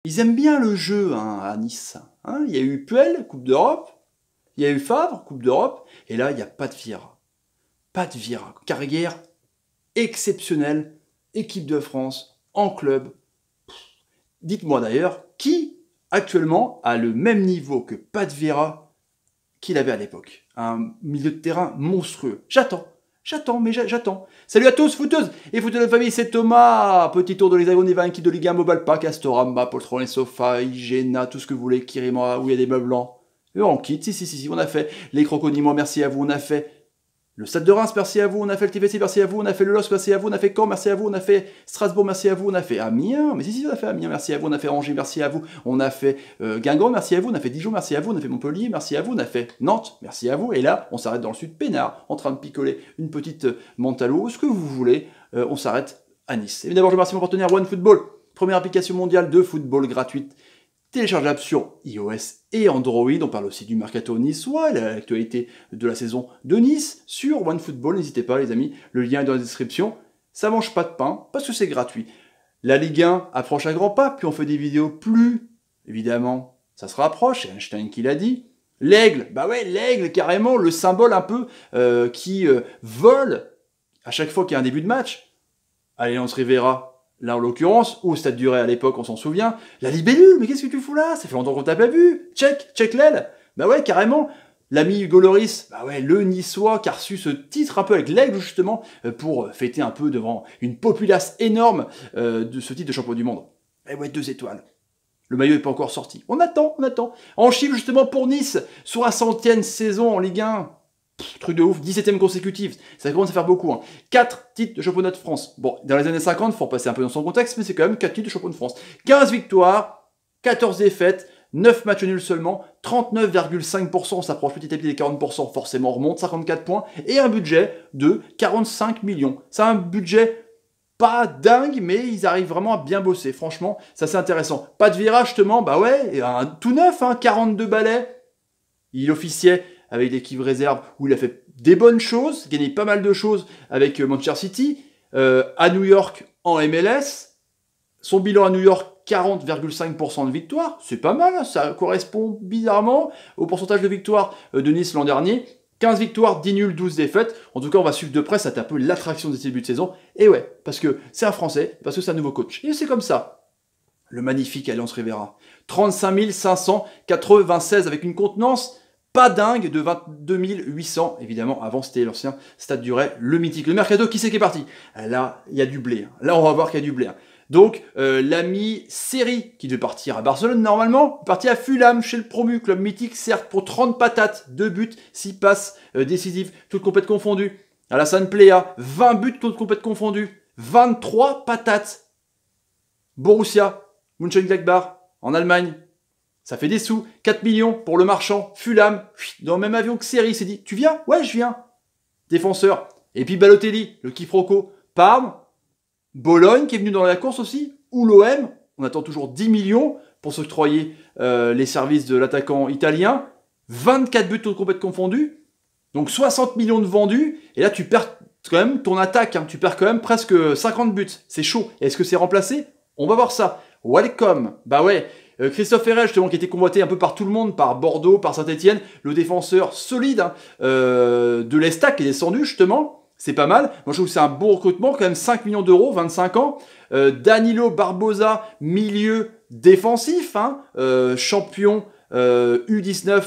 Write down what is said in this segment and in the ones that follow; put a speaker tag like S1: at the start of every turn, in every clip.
S1: Ils aiment bien le jeu hein, à Nice. Hein, il y a eu Puel, Coupe d'Europe. Il y a eu Favre, Coupe d'Europe. Et là, il n'y a pas de Vieira. Pas de Vieira. Carrière exceptionnelle. Équipe de France, en club. Dites-moi d'ailleurs, qui actuellement a le même niveau que Pat Vieira qu'il avait à l'époque? Un milieu de terrain monstrueux. J'attends. J'attends. Salut à tous, footeuses et footeux de la famille, c'est Thomas. Petit tour de l'Hexagone des vainqueurs de Ligue 1, Mobile Pack, Castorama, Poltron, les sofas, Hygiena, tout ce que vous voulez, Kirima, où il y a des meubles blancs. Et on quitte, si, on a fait les crocodilles, merci à vous, on a fait le Stade de Reims, merci à vous, on a fait le TFC, merci à vous, on a fait le LOSC, merci à vous, on a fait Caen, merci à vous, on a fait Strasbourg, merci à vous, on a fait Amiens, mais si, on a fait Amiens, merci à vous, on a fait Angers, merci à vous, on a fait Guingamp, merci à vous, on a fait Dijon, merci à vous, on a fait Montpellier, merci à vous, on a fait Nantes, merci à vous, et là, on s'arrête dans le sud, peinard, en train de picoler une petite mentalo, ce que vous voulez, on s'arrête à Nice. Et d'abord, je remercie mon partenaire OneFootball, première application mondiale de football gratuite, téléchargeable sur iOS et Android. On parle aussi du mercato niçois, l'actualité de la saison de Nice sur OneFootball. N'hésitez pas les amis, le lien est dans la description. Ça mange pas de pain parce que c'est gratuit. La Ligue 1 approche à grands pas, puis on fait des vidéos plus, évidemment, ça se rapproche, c'est Einstein qui l'a dit. L'aigle, bah ouais, l'aigle carrément, le symbole un peu qui vole à chaque fois qu'il y a un début de match. Alliance Rivera, là en l'occurrence, ou au Stade du Ray à l'époque, on s'en souvient. La libellule, mais qu'est-ce que tu fous là? Ça fait longtemps qu'on t'a pas vu. Check l'aile. Bah ouais, carrément. L'ami Hugo Loris, bah ouais, le niçois qui a reçu ce titre un peu avec l'aigle justement, pour fêter un peu devant une populace énorme de ce titre de champion du monde. Eh ouais, 2 étoiles. Le maillot n'est pas encore sorti. On attend. En chiffre justement pour Nice, sur la 100e saison en Ligue 1. Truc de ouf, 17ème consécutive, ça commence à faire beaucoup. Hein. 4 titres de championnat de France. Bon, dans les années 50, il faut repasser un peu dans son contexte, mais c'est quand même 4 titres de championnat de France. 15 victoires, 14 défaites, 9 matchs nuls seulement, 39,5%, on s'approche petit à petit des 40%, forcément on remonte, 54 points, et un budget de 45 millions. C'est un budget pas dingue, mais ils arrivent vraiment à bien bosser. Franchement, ça c'est intéressant. Pas de virage justement, bah ouais, un tout neuf, hein, 42 balais. Il officiait avec l'équipe réserve où il a fait des bonnes choses, gagné pas mal de choses avec Manchester City, à New York en MLS. Son bilan à New York, 40,5% de victoire, c'est pas mal, ça correspond bizarrement au pourcentage de victoire de Nice l'an dernier. 15 victoires, 10 nuls, 12 défaites. En tout cas, on va suivre de près, c'est un peu l'attraction des débuts de saison. Et ouais, parce que c'est un Français, parce que c'est un nouveau coach. Et c'est comme ça. Le magnifique Alliance Rivera. 35 596 avec une contenance pas dingue de 22 800, évidemment, avant c'était l'ancien Stade du Ray, le mythique. Le mercato, qui c'est qui est parti? Là, il y a du blé. Là, on va voir qu'il y a du blé. Donc, l'ami Seri, qui devait partir à Barcelone normalement, est parti à Fulham, chez le promu, club mythique, certes, pour 30 patates, 2 buts, 6 passes décisives, toutes compètes confondues. Alassane Plea, 20 buts, toutes compètes confondues, 23 patates. Borussia Mönchengladbach, en Allemagne. Ça fait des sous, 4 millions pour le marchand, Fulham, dans le même avion que Seri, il s'est dit, tu viens? Ouais, je viens. Défenseur. Et puis Balotelli, le quiproquo, Parme, Bologne qui est venu dans la course aussi, ou l'OM, on attend toujours 10 millions pour s'octroyer les services de l'attaquant italien, 24 buts toutes compètes confondues, donc 60 millions de vendus, et là tu perds quand même ton attaque, hein, tu perds quand même presque 50 buts, c'est chaud. Est-ce que c'est remplacé? On va voir ça. Welcome, bah ouais, Christophe Herrel, justement, qui était convoité un peu par tout le monde, par Bordeaux, par Saint-Etienne, le défenseur solide hein, de l'Estac qui est descendu, justement, c'est pas mal. Moi, je trouve que c'est un bon recrutement, quand même 5 millions d'euros, 25 ans. Danilo Barbosa, milieu défensif, hein, champion U19,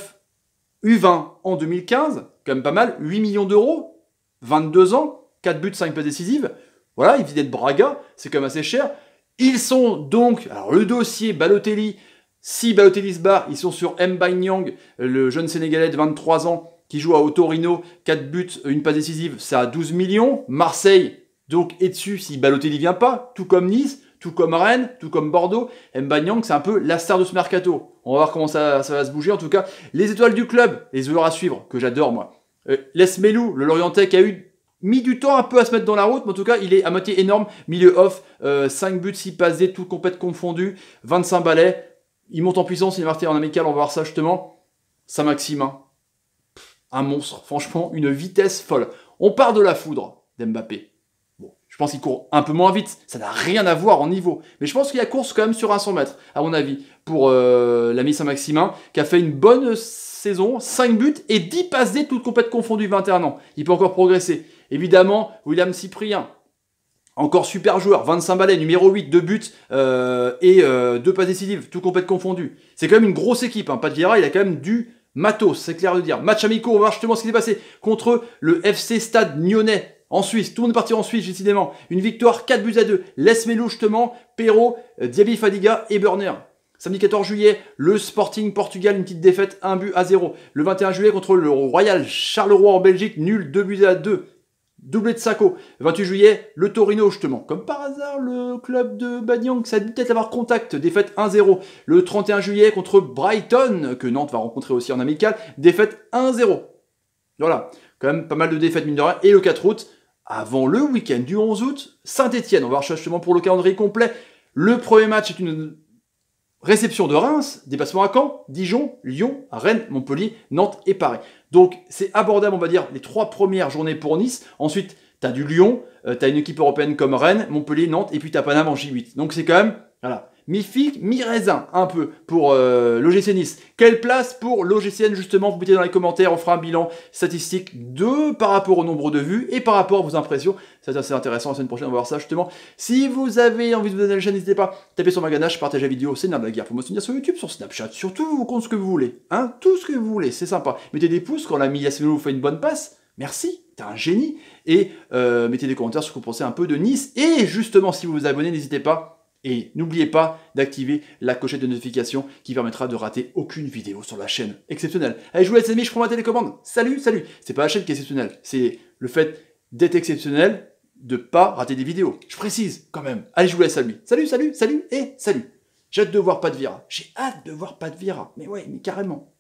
S1: U20 en 2015, quand même pas mal, 8 millions d'euros, 22 ans, 4 buts, 5 passes décisives. Voilà, il venait de Braga, c'est quand même assez cher. Ils sont donc, alors le dossier Balotelli, si Balotelli se barre, ils sont sur M'Baye-Niang, le jeune Sénégalais de 23 ans qui joue à Torino, 4 buts, une passe décisive, ça a 12 millions. Marseille, donc, est dessus si Balotelli vient pas, tout comme Nice, tout comme Rennes, tout comme Bordeaux. M'Baye-Niang, c'est un peu la star de ce mercato. On va voir comment ça va se bouger. En tout cas, les étoiles du club, les joueurs à suivre, que j'adore moi. Les Melou, le Lorientais qui a mis du temps un peu à se mettre dans la route, mais en tout cas, il est à moitié énorme. Milieu off, 5 buts, 6 passes D, tout compète confondu, 25 balais. Il monte en puissance, il est marqué en amical, on va voir ça justement. Saint-Maximin, un monstre, franchement, une vitesse folle. On part de la foudre d'Mbappé. Bon, Je pense qu'il court un peu moins vite. Ça n'a rien à voir en niveau. Mais je pense qu'il y a course quand même sur un 100 mètres, à mon avis, pour l'ami Saint-Maximin, qui a fait une bonne saison, 5 buts et 10 passes D, toutes complètes confondues, 21 ans. Il peut encore progresser. Évidemment, William Cyprien, encore super joueur, 25 balais, numéro 8, 2 buts et 2 passes décisives, tout complètes confondues. C'est quand même une grosse équipe. Hein. Pat Vieira, il a quand même du matos, c'est clair de dire. Match amicaux, on va voir justement ce qui s'est passé contre le FC Stade Lyonnais. En Suisse, tout le monde est parti en Suisse, décidément. Une victoire, 4 buts à 2. Les Melo, justement, Perrault, Diaby Fadiga et Burner. Samedi 14 juillet, le Sporting Portugal, une petite défaite, 1 but à 0. Le 21 juillet, contre le Royal Charleroi en Belgique, nul, 2 buts à 2. Doublé de Sacco. Le 28 juillet, le Torino, justement. Comme par hasard, le club de Banyang, ça a dû peut-être avoir contact. Défaite 1-0. Le 31 juillet, contre Brighton, que Nantes va rencontrer aussi en amical, défaite 1-0. Voilà. Quand même pas mal de défaites, mine de rien. Et le 4 août, avant le week-end du 11 août, Saint-Etienne. On va voir justement pour le calendrier complet. Le premier match est une réception de Reims, déplacement à Caen, Dijon, Lyon, Rennes, Montpellier, Nantes et Paris. Donc c'est abordable, on va dire, les 3 premières journées pour Nice. Ensuite, tu as du Lyon, tu as une équipe européenne comme Rennes, Montpellier, Nantes, et puis tu as Paname en J8. Donc c'est quand même, voilà, mi-figue, mi-raisin, un peu, pour l'OGC Nice. Quelle place pour l'OGCN, justement? Vous mettez dans les commentaires, on fera un bilan statistique par rapport au nombre de vues et par rapport à vos impressions. C'est assez intéressant, la semaine prochaine, on va voir ça, justement. Si vous avez envie de vous abonner à la chaîne, n'hésitez pas, tapez sur ma ganache, partagez la vidéo, c'est Nerf de la guerre. Pour me soutenir sur YouTube, sur Snapchat, surtout, vous comptez ce que vous voulez. Hein, tout ce que vous voulez, c'est sympa. Mettez des pouces quand l'ami Yasmino vous fait une bonne passe. Merci, t'es un génie. Et mettez des commentaires sur ce que vous pensez un peu de Nice. Et justement, si vous vous abonnez, n'hésitez pas. Et n'oubliez pas d'activer la clochette de notification qui permettra de rater aucune vidéo sur la chaîne. Exceptionnelle. Allez, je vous laisse les amis, je prends ma télécommande. Salut, salut. C'est pas la chaîne qui est exceptionnelle, c'est le fait d'être exceptionnel, de pas rater des vidéos. Je précise quand même. Allez, je vous laisse, salut. Salut, salut, salut et salut. J'ai hâte de voir Pat Vieira. J'ai hâte de voir Pat Vieira. Mais ouais, mais carrément.